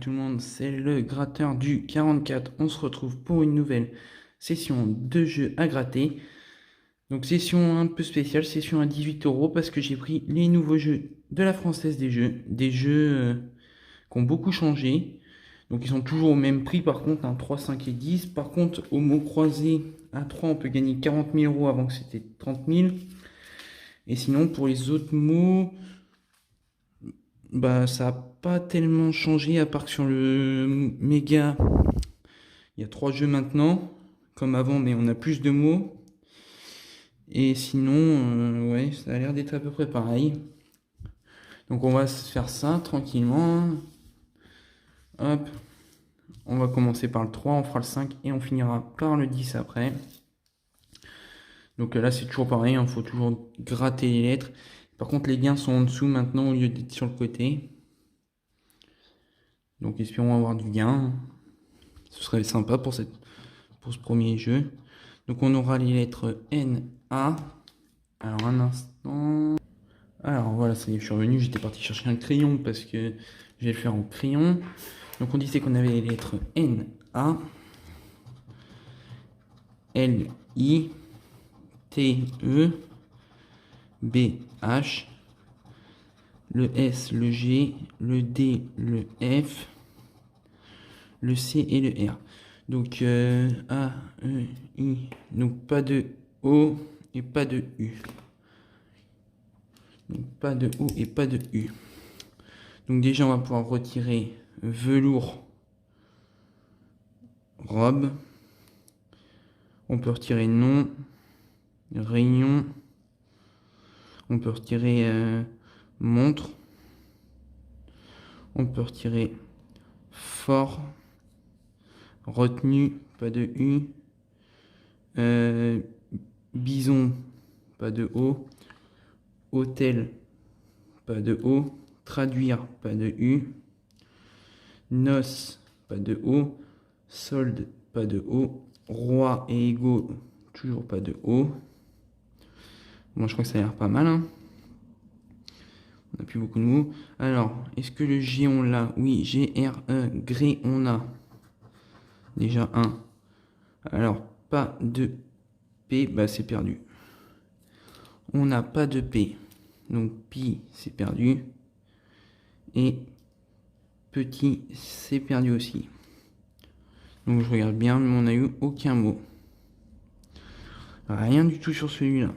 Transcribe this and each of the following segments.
tout le monde, c'est le gratteur du 44. On se retrouve pour une nouvelle session de jeux à gratter. Donc session un peu spéciale, session à 18 € parce que j'ai pris les nouveaux jeux de la Française des jeux qui ont beaucoup changé. Donc ils sont toujours au même prix par contre, 3, 5 et 10. Par contre, au mot croisé, à 3 on peut gagner 40 000 € avant que c'était 30 000. Et sinon pour les autres mots, bah ça a pas tellement changé à part que sur le méga, il y a 3 jeux maintenant, comme avant, mais on a plus de mots. Et sinon, ouais, ça a l'air d'être à peu près pareil. Donc on va se faire ça tranquillement. Hop, on va commencer par le 3, on fera le 5 et on finira par le 10 après. Donc là c'est toujours pareil, il faut toujours gratter les lettres. Par contre les gains sont en dessous maintenant au lieu d'être sur le côté. Donc espérons avoir du gain. Ce serait sympa pour ce premier jeu. Donc on aura les lettres N, A. Alors un instant. Alors voilà, ça y est, je suis revenu. J'étais parti chercher un crayon parce que je vais le faire en crayon. Donc on disait qu'on avait les lettres N, A, L, I, T, E, B, H, le S, le G, le D, le F, le C et le R. Donc A, E, I. Donc pas de O et pas de U. Donc pas de O et pas de U. Donc déjà on va pouvoir retirer velours, robe. On peut retirer nom, réunion. On peut retirer montre. On peut retirer fort, retenu, pas de U. Bison, pas de O. Hôtel, pas de O. Traduire, pas de U. Noce, pas de O. Solde, pas de O. Roi et égaux, toujours pas de O. Bon, je crois que ça a l'air pas mal. Hein. On n'a plus beaucoup de mots. Alors, est-ce que le G on l'a? Oui, G-R-E, gré on a. Déjà un. Alors, pas de P, bah c'est perdu. On n'a pas de P. Donc, pi, c'est perdu. Et petit, c'est perdu aussi. Donc, je regarde bien, mais on n'a eu aucun mot. Rien du tout sur celui-là.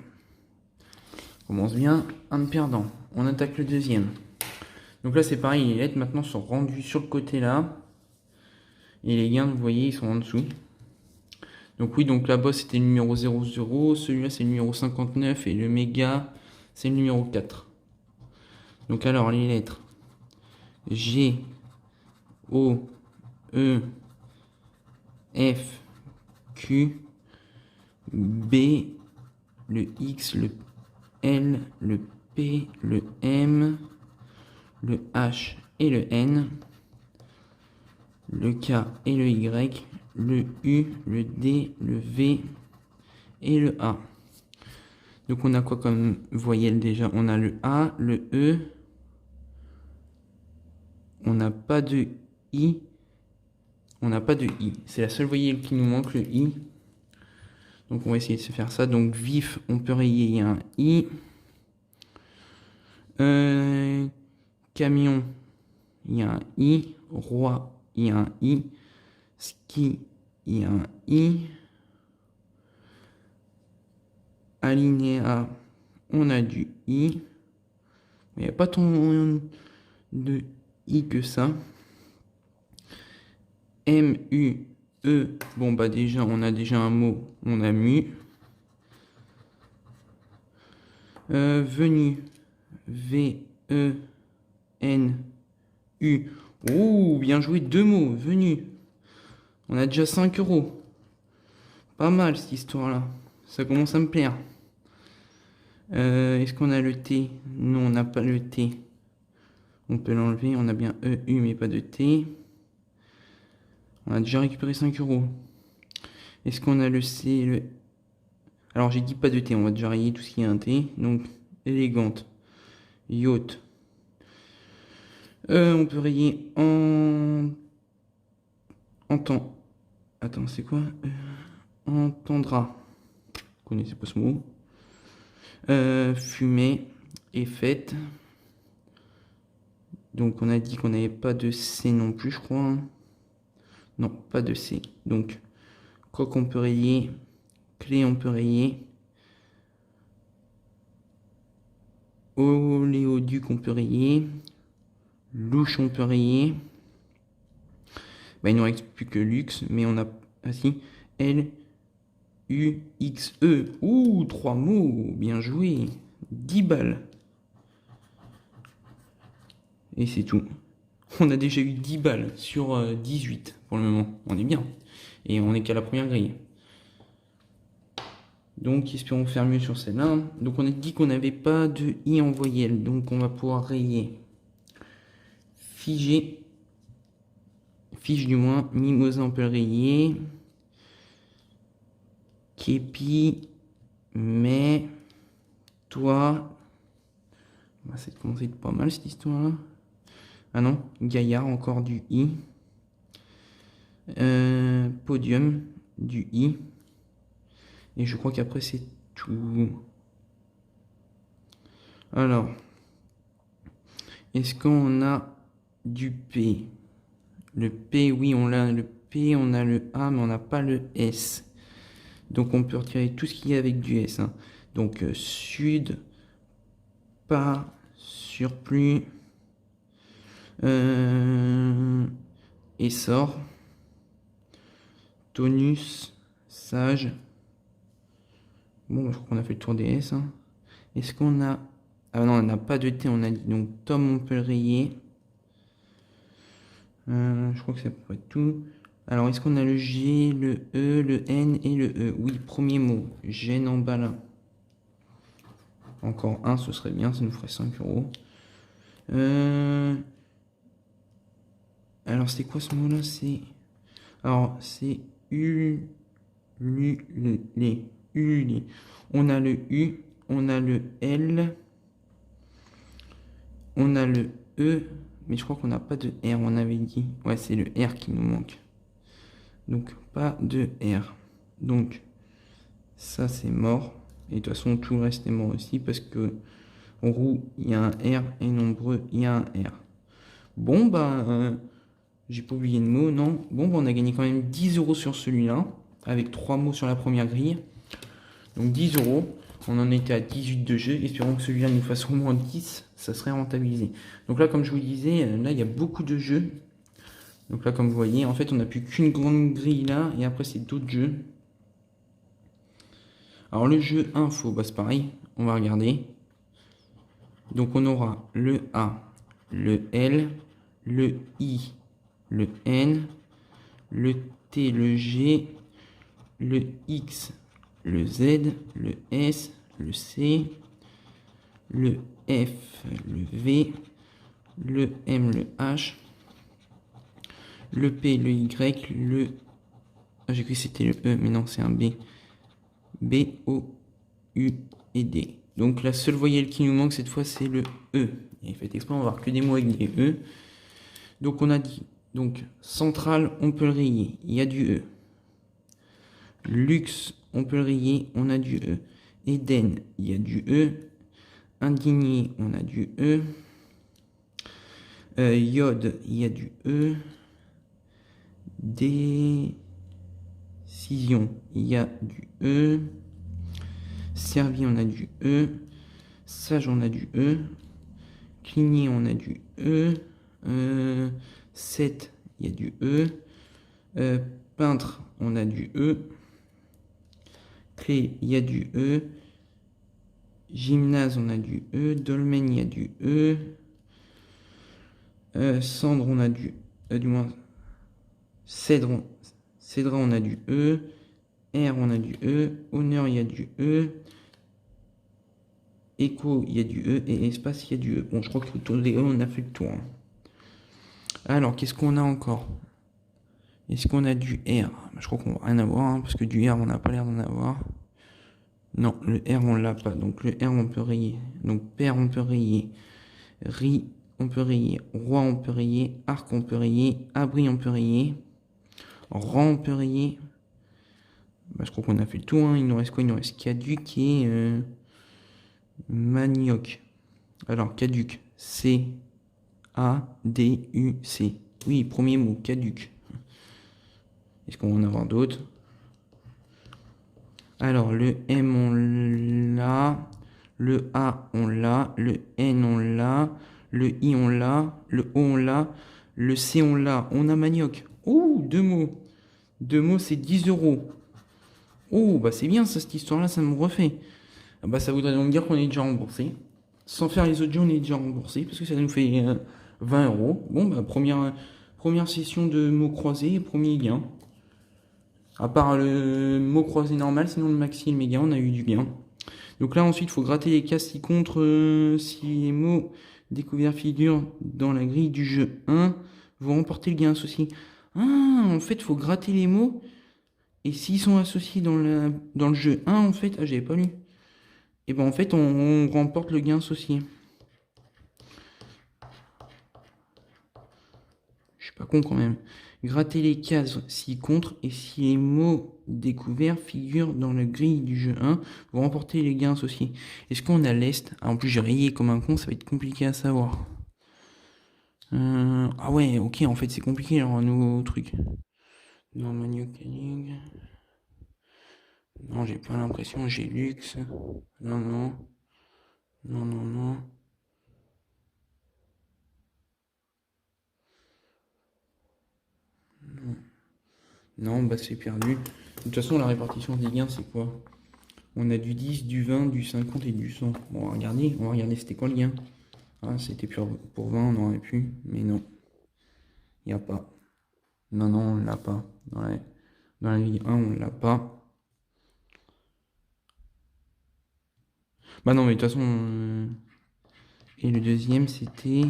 On commence bien, un perdant. On attaque le deuxième. Donc là, c'est pareil, les lettres maintenant sont rendues sur le côté là. Et les gains, vous voyez, ils sont en dessous. Donc oui, donc là-bas, c'était le numéro 00. Celui-là, c'est le numéro 59. Et le méga, c'est le numéro 4. Donc alors, les lettres G, O, E, F, Q, B, le X, le L, le P, le M, le H et le N, le K et le Y, le U, le D, le V et le A. Donc on a quoi comme voyelle déjà? On a le A, le E, on n'a pas de I, on n'a pas de I. C'est la seule voyelle qui nous manque, le I. Donc on va essayer de se faire ça. Donc vif, on peut rayer un I. Camion, il y a un I. Roi, il y a un I. Ski, il y a un I. Alinéa, on a du I. Mais il n'y a pas tant de I que ça. M, U, E. Bon, bah déjà, on a déjà un mot. On a mu. Venu. V, E, N, U. Oh, bien joué, 2 mots. Venu. On a déjà 5 €. Pas mal cette histoire-là. Ça commence à me plaire. Est-ce qu'on a le T? Non, on n'a pas le T. On peut l'enlever. On a bien E, U, mais pas de T. On a déjà récupéré 5 €. Est-ce qu'on a le C, le... Alors, j'ai dit pas de T. On va déjà rayer tout ce qui est un T. Donc, élégante. Yacht. On peut rayer en temps. Attends, c'est quoi? Entendra. Vous connaissez pas ce mot. Fumée et fête. Donc on a dit qu'on n'avait pas de C non plus, je crois. Non, pas de C. Donc, coq on peut rayer. Clé on peut rayer. Oléoduc on peut rayer. Louche on peut rayer. Bah, il ne nous reste plus que luxe, mais on a... Ah si. L, U, X, E. Ouh, 3 mots. Bien joué. 10 balles. Et c'est tout. On a déjà eu 10 balles sur 18 pour le moment. On est bien. Et on est qu'à la première grille. Donc espérons faire mieux sur celle-là. Donc on a dit qu'on n'avait pas de I en voyelle. Donc on va pouvoir rayer. Figé. Fiche du moins. Mimosa on peut le rayer. Képi. Mais. Toi. Ça commence à être pas mal cette histoire-là. Ah non, Gaillard, encore du I. Podium, du I. Et je crois qu'après c'est tout. Alors, est-ce qu'on a du P? Le P, oui, on l'a. Le P, on a le A, mais on n'a pas le S. Donc on peut retirer tout ce qu'il y a avec du S. Hein. Donc sud, pas, surplus. Essor, tonus, sage. Bon, je crois qu'on a fait le tour des S. Hein. Est-ce qu'on a... Ah non, on n'a pas de T, on a dit. Donc, Tom, on peut le rayer. Je crois que ça pourrait être tout. Alors, est-ce qu'on a le G, le E, le N et le E? Oui, premier mot. Gêne en bas là. Encore un, ce serait bien, ça nous ferait 5 euros. Alors, c'est quoi ce mot-là? C'est... Alors, c'est U... les. On a le U, on a le L, on a le E, mais je crois qu'on n'a pas de R, on avait dit. Ouais, c'est le R qui nous manque. Donc, pas de R. Donc, ça, c'est mort. Et de toute façon, tout le reste est mort aussi, parce que roux, il y a un R, et nombreux, il y a un R. Bon, bah, j'ai pas oublié de mot, non. Bon, bah, on a gagné quand même 10 euros sur celui-là, avec 3 mots sur la première grille. Donc 10 euros. On en était à 18 de jeu. Espérons que celui-là nous fasse au moins 10. Ça serait rentabilisé. Donc là, comme je vous disais, là, il y a beaucoup de jeux. Donc là, comme vous voyez, en fait, on n'a plus qu'une grande grille là. Et après, c'est d'autres jeux. Alors, le jeu info, bah, c'est pareil. On va regarder. Donc, on aura le A, le L, le I, le N, le T, le G, le X, le Z, le S, le C, le F, le V, le M, le H, le P, le Y, le... Ah, j'ai cru que c'était le E, mais non, c'est un B. B, O, U et D. Donc la seule voyelle qui nous manque cette fois, c'est le E. Et fait exprès, on va voir que des mots avec des E. Donc on a dit, donc central, on peut le rayer, il y a du E. Luxe, on peut le rayer, on a du E. Éden, il y a du E. Indigné, on a du E. Iode, il y a du E. Décision, il y a du E. Servi, on a du E. Sage, on a du E. Cligné, on a du E. 7, il y a du E. Peintre, on a du E. Clé, il y a du E. Gymnase, on a du E. Dolmen, il y a du E. Cendre, on a du moins. Cédra, on a du E. R, on a du E. Honneur, il y a du E. Écho, il y a du E. Et espace, il y a du E. Bon, je crois que autour des E, on a fait le tour. Hein. Alors, qu'est-ce qu'on a encore? Est-ce qu'on a du R? Je crois qu'on va rien avoir, hein, parce que du R, on n'a pas l'air d'en avoir. Non, le R, on l'a pas. Donc, le R, on peut rayer. Donc, père, on peut rayer. on peut rayer. Roi, on peut rayer. Arc, on peut rayer. Abri, on peut rayer. Rang, on peut rayer. Bah, je crois qu'on a fait le tout. Hein. Il nous reste quoi? Il nous reste caduc et manioc. Alors, caduc. C-A-D-U-C. Oui, premier mot, caduc. Est-ce qu'on va en avoir d'autres? Alors, le M, on l'a. Le A, on l'a. Le N, on l'a. Le I, on l'a. Le O, on l'a. Le C, on l'a. On a manioc. Oh, 2 mots. 2 mots, c'est 10 €. Oh, bah c'est bien ça, cette histoire-là, ça me refait. Ah bah ça voudrait donc dire qu'on est déjà remboursé. Sans faire les autres jeux, on est déjà remboursé, parce que ça nous fait 20 €. Bon, bah première session de mots croisés, premier gain. À part le mot croisé normal, sinon le maxi et le méga, on a eu du gain. Donc là, ensuite, il faut gratter les cases si contre, si les mots découverts figurent dans la grille du jeu 1, vous remportez le gain associé. Ah, en fait, il faut gratter les mots. Et s'ils sont associés dans le jeu 1, en fait, ah, j'avais pas lu. Et ben en fait, on remporte le gain associé. Je suis pas con quand même. Gratter les cases si contre et si les mots découverts figurent dans la grille du jeu 1, vous remportez les gains associés. Est-ce qu'on a l'Est? Ah, en plus, j'ai rayé comme un con, ça va être compliqué à savoir. Ah ouais, ok, en fait, c'est compliqué, alors un nouveau truc. Non, Manioc, non, j'ai pas l'impression, j'ai luxe. Non, non. Non, non, non. Non, non bah c'est perdu. De toute façon, la répartition des gains, c'est quoi? On a du 10, du 20, du 50 et du 100. Bon, on va regarder c'était quoi le gain. Ah, c'était pour 20, on aurait pu, mais non. Il n'y a pas. Non, non, on l'a pas. Dans la ligne 1, on l'a pas. Bah non, mais de toute façon... Et le deuxième, c'était...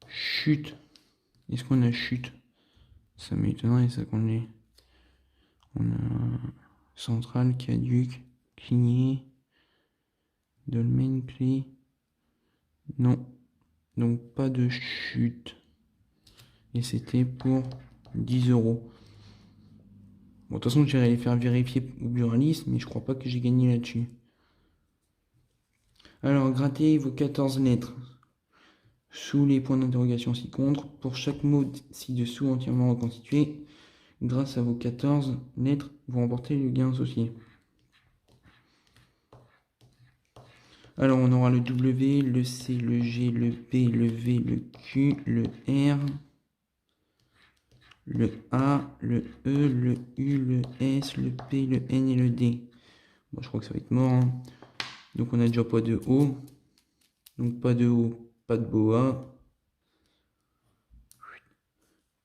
Chute. Est-ce qu'on a chute? Ça m'étonnerait, ça qu'on l'ait. On a centrale, caduc, cligné, dolmen, clé. Non. Donc pas de chute. Et c'était pour 10 €. Bon, de toute façon, j'irai les faire vérifier au buraliste, mais je crois pas que j'ai gagné là-dessus. Alors, grattez vos 14 lettres sous les points d'interrogation ci-contre. Pour chaque mot ci-dessous entièrement reconstitué, grâce à vos 14 lettres, vous remportez le gain associé. Alors, on aura le W, le C, le G, le P, le V, le Q, le R, le A, le E, le U, le S, le P, le N et le D. Bon, je crois que ça va être mort. Hein. Donc, on a déjà pas de O. Donc, pas de O, pas de boa.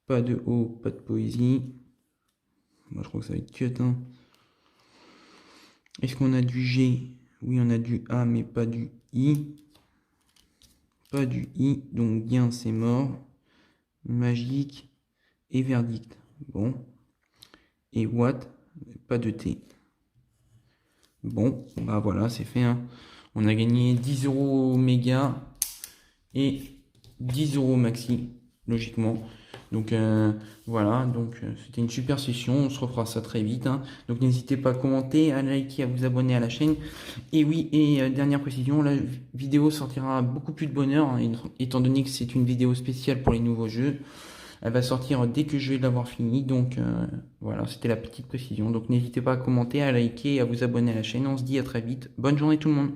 Pas de O, pas de poésie. Moi, je crois que ça va être cut. Hein. Est-ce qu'on a du G? Oui, on a du A, mais pas du I. Pas du I, donc bien, c'est mort. Magique et verdict. Bon. Et what? Pas de T. Bon, bah voilà, c'est fait. Hein. On a gagné 10 € méga et 10 € maxi, logiquement. Donc voilà, donc c'était une super session, on se refera ça très vite. Hein. Donc n'hésitez pas à commenter, à liker, à vous abonner à la chaîne. Et oui, et dernière précision, la vidéo sortira beaucoup plus de bonheur, hein, étant donné que c'est une vidéo spéciale pour les nouveaux jeux. Elle va sortir dès que je vais l'avoir fini, donc voilà, c'était la petite précision. Donc n'hésitez pas à commenter, à liker et à vous abonner à la chaîne. On se dit à très vite. Bonne journée tout le monde.